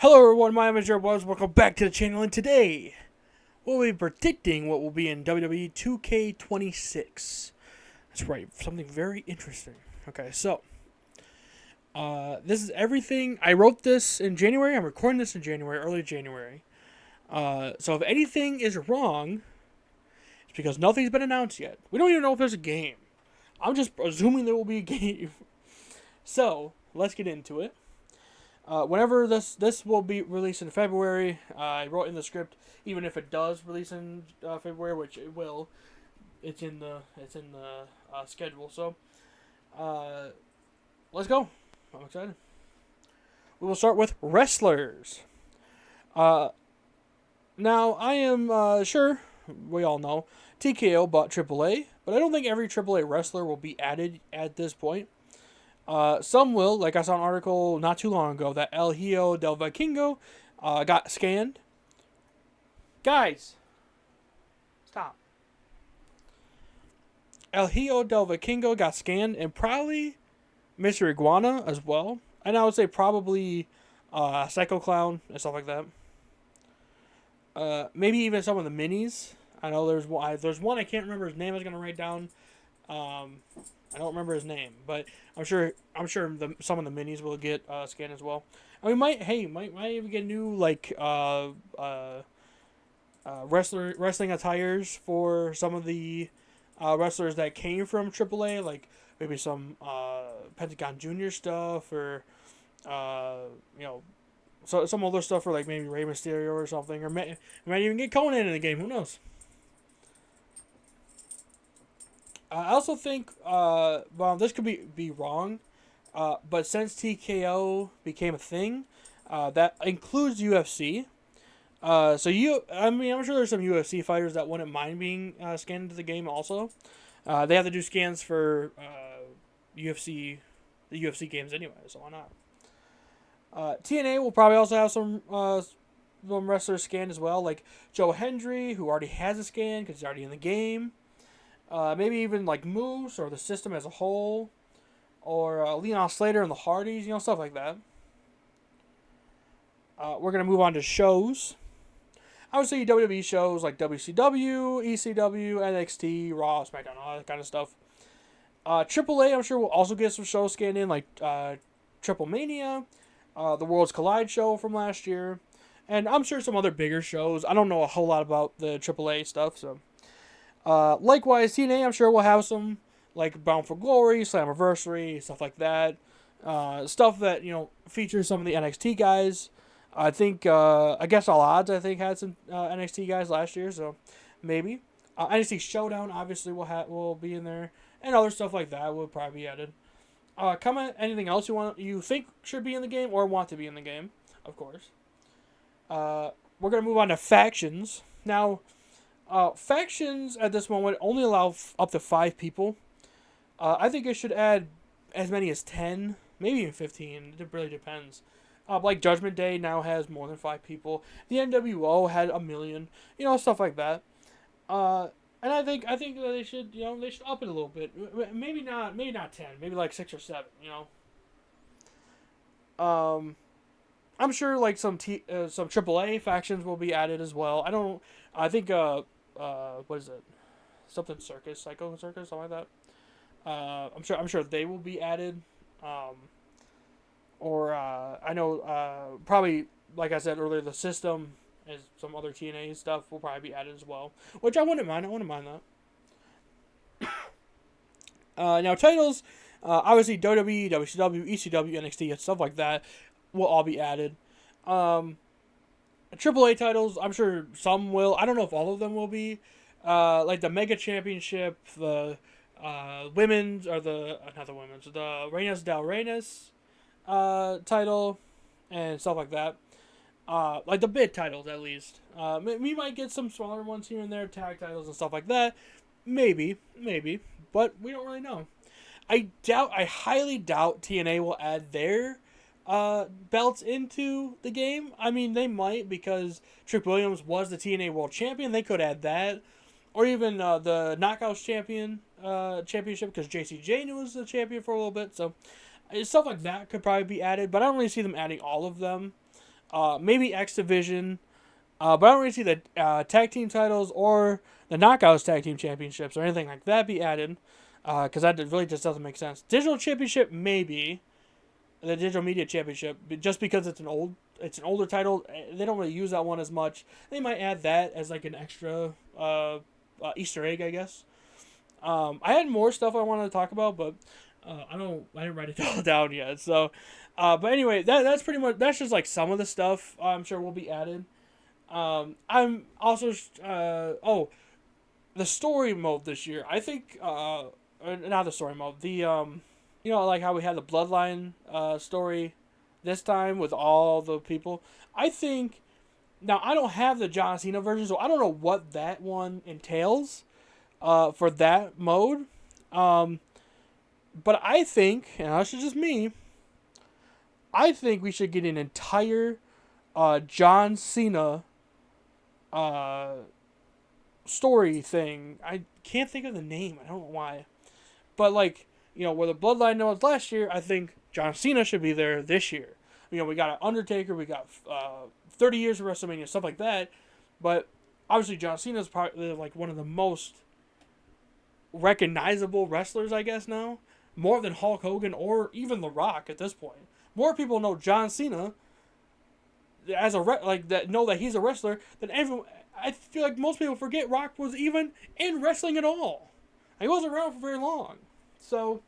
Hello everyone, my name is Jared Wells. Welcome back to the channel, and today we'll be predicting what will be in WWE 2K26. That's right, something very interesting. Okay, so this is everything. I wrote this in January. I'm recording this in January, early January. So if anything is wrong, it's because nothing's been announced yet. We don't even know if there's a game. I'm just assuming there will be a game. So let's get into it. Whenever this will be released in February, I wrote in the script, even if it does release in February, which it will, it's in the schedule. So, let's go. I'm excited. We will start with wrestlers. Now I am sure we all know TKO bought AAA, but I don't think every AAA wrestler will be added at this point. Some will, like I saw an article not too long ago that El Hijo del Vikingo got scanned. Guys, stop. El Hijo del Vikingo got scanned, and probably Mr. Iguana as well. And I would say probably Psycho Clown and stuff like that. Maybe even some of the minis. I know there's one I can't remember his name. I was gonna write down. I don't remember his name, but I'm sure some of the minis will get scanned as well. And we might even get new wrestling attires for some of the wrestlers that came from AAA, like maybe some Pentagon Junior stuff, or so some other stuff for like maybe Rey Mysterio or something, or might even get Conan in the game. Who knows? I also think, this could be wrong, but since TKO became a thing, that includes UFC. I'm sure there's some UFC fighters that wouldn't mind being scanned into the game also. They have to do scans for the UFC games anyway, so why not? TNA will probably also have some wrestlers scanned as well, like Joe Hendry, who already has a scan because he's already in the game. Maybe even like Moose or the system as a whole, or Leon Slater and the Hardys, stuff like that. We're going to move on to shows. I would say WWE shows like WCW, ECW, NXT, Raw, SmackDown, all that kind of stuff. AAA, I'm sure we'll also get some shows scanned in, like Triple Mania, the Worlds Collide show from last year, and I'm sure some other bigger shows. I don't know a whole lot about the AAA stuff, so... likewise, TNA, I'm sure we'll have some, like Bound for Glory, Slammiversary, stuff like that. Stuff that, features some of the NXT guys. I think, Against All Odds, had some NXT guys last year, so maybe. NXT Showdown, obviously, will be in there. And other stuff like that will probably be added. Comment anything else you think should be in the game or want to be in the game, of course. We're going to move on to factions. Now... factions at this moment only allow up to 5 people. I think it should add as many as 10, maybe even 15. It really depends. Like Judgment Day now has more than 5 people. The NWO had 1 million. Stuff like that. And I think that they should up it a little bit. Maybe not 10. Maybe like 6 or 7. I'm sure like some AAA factions will be added as well. I think what is it? Something Circus, Psycho Circus, something like that. I'm sure they will be added. I know probably, like I said earlier, the system and some other TNA stuff will probably be added as well, which I wouldn't mind. That. Now titles, obviously WWE, WCW, ECW, NXT, and stuff like that will all be added. AAA titles, I'm sure some will. I don't know if all of them will be. Like the Mega Championship, the women's, or not the women's, the Reinas del Reinas title, and stuff like that. Like the bid titles, at least. We might get some smaller ones here and there, tag titles and stuff like that. Maybe, but we don't really know. I highly doubt TNA will add their belts into the game. I mean, they might, because Trick Williams was the TNA World Champion. They could add that, or even the Knockouts Championship, because JC Jane was the champion for a little bit. So stuff like that could probably be added, but I don't really see them adding all of them. maybe X Division. But I don't really see the tag team titles or the Knockouts tag team championships or anything like that be added. Because that really just doesn't make sense. Digital championship, maybe. The digital media championship, just because it's an older title. They don't really use that one as much. They might add that as like an extra Easter egg, I guess. I had more stuff I wanted to talk about, but I didn't write it all down yet. So, but anyway, that's pretty much, that's just like some of the stuff I'm sure will be added. I'm also the story mode this year. I think not the story mode. Like how we had the Bloodline story this time with all the people. I think now I don't have the John Cena version, so I don't know what that one entails for that mode. But I think, and that's just me, I think we should get an entire John Cena story thing. I can't think of the name. I don't know why. But like, where the Bloodline was last year, I think John Cena should be there this year. We got an Undertaker, we got 30 years of WrestleMania, stuff like that. But obviously John Cena is probably like one of the most recognizable wrestlers, I guess, now. More than Hulk Hogan or even The Rock at this point. More people know John Cena as that know that he's a wrestler than everyone. I feel like most people forget Rock was even in wrestling at all. He wasn't around for very long. So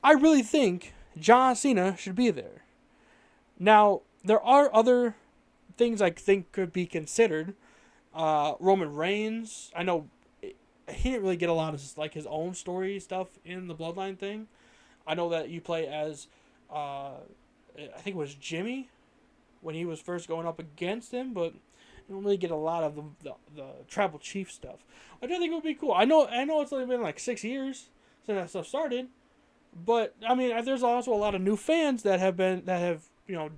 I really think John Cena should be there. Now, there are other things I think could be considered. Roman Reigns, I know he didn't really get a lot of like his own story stuff in the Bloodline thing. I know that you play as I think it was Jimmy when he was first going up against him, but you don't really get a lot of the Tribal Chief stuff. I do think it would be cool. I know it's only been like 6 years since that stuff started, but I mean, there's also a lot of new fans that have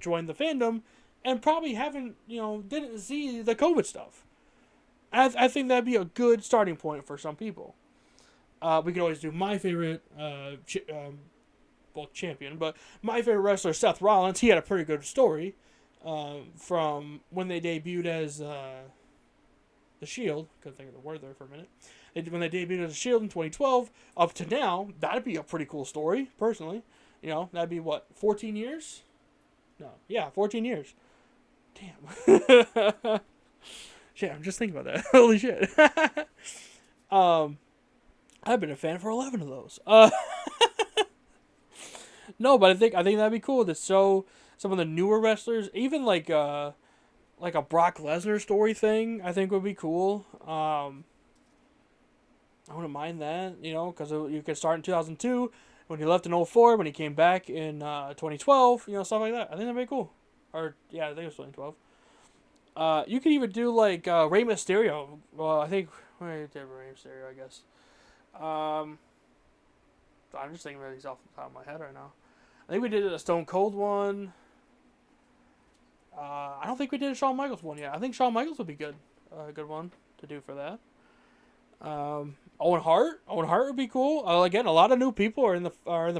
joined the fandom and probably didn't see the COVID stuff. I think that'd be a good starting point for some people. We could always do my favorite champion, but my favorite wrestler, Seth Rollins. He had a pretty good story from when they debuted as the Shield. Couldn't think of the word there for a minute. When they debuted as the Shield in 2012 up to now, that'd be a pretty cool story, personally. That'd be what, 14 years? No, yeah, 14 years. Damn. Shit, I'm just thinking about that. Holy shit. I've been a fan for 11 of those. No, but I think that'd be cool to show some of the newer wrestlers, even like a Brock Lesnar story thing. I think would be cool. I wouldn't mind that, because you could start in 2002 when he left in 2004, when he came back in 2012, stuff like that. I think that'd be cool. Or yeah, I think it was 2012. You could even do like Rey Mysterio. Well, I think we did Rey Mysterio, I guess. I'm just thinking about these off the top of my head right now. I think we did a Stone Cold one. I don't think we did a Shawn Michaels one yet. I think Shawn Michaels would be good. A good one to do for that. Owen Hart. Owen Hart would be cool. Again, a lot of new people are in the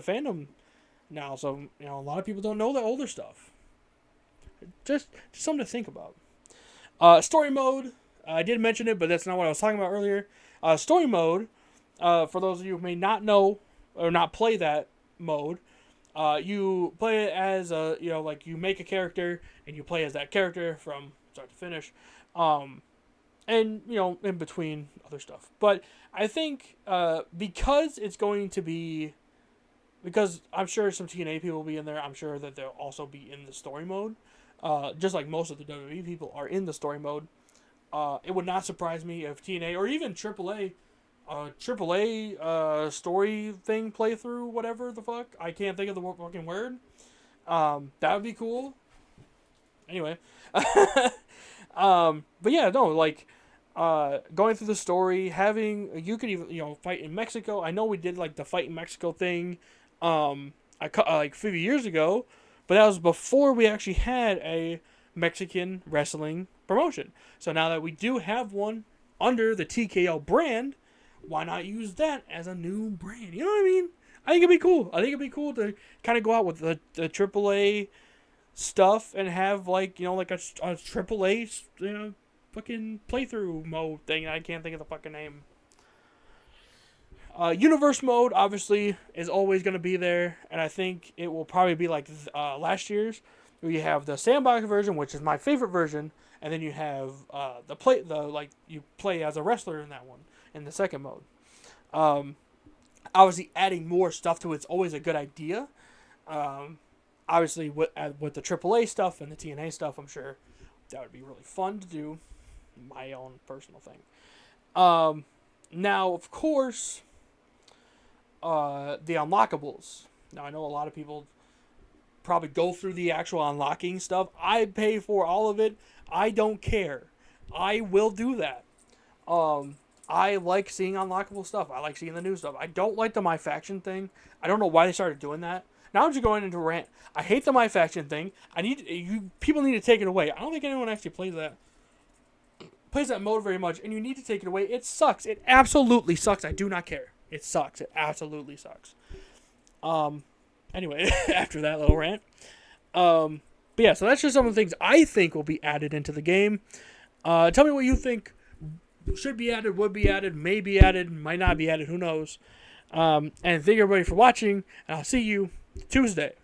fandom now, so a lot of people don't know the older stuff. Just something to think about. Story mode. I did mention it, but that's not what I was talking about earlier. Story mode. For those of you who may not know or not play that mode, you play it as like you make a character and you play as that character from start to finish, and in between other stuff. But I think because it's going to be, because I'm sure some TNA people will be in there, I'm sure that they'll also be in the story mode. Just like most of the WWE people are in the story mode. It would not surprise me if TNA or even AAA story thing playthrough, whatever the fuck. I can't think of the fucking word. That would be cool. Anyway. But yeah, no, like, going through the story, you could even, fight in Mexico. I know we did, like, the fight in Mexico thing, like a few years ago, but that was before we actually had a Mexican wrestling promotion. So now that we do have one under the TKO brand, why not use that as a new brand? You know what I mean? I think it'd be cool. I think it'd be cool to kind of go out with the AAA stuff and have like like a AAA fucking playthrough mode thing. I can't think of the fucking name. Universe mode obviously is always going to be there, and I think it will probably be like last year's, where you have the sandbox version, which is my favorite version, and then you have you play as a wrestler in that one in the second mode. Obviously, adding more stuff to it's always a good idea. Obviously, with the AAA stuff and the TNA stuff, I'm sure that would be really fun to do. My own personal thing. Now, of course, the unlockables. Now, I know a lot of people probably go through the actual unlocking stuff. I pay for all of it. I don't care. I will do that. I like seeing unlockable stuff. I like seeing the new stuff. I don't like the My Faction thing. I don't know why they started doing that. Now I'm just going into a rant. I hate the My Faction thing. People need to take it away. I don't think anyone actually plays that mode very much, and you need to take it away. It sucks. It absolutely sucks. I do not care. It sucks. It absolutely sucks. Anyway, after that little rant. But yeah, so that's just some of the things I think will be added into the game. Tell me what you think should be added, would be added, may be added, might not be added, who knows. And thank you everybody for watching, and I'll see you Tuesday.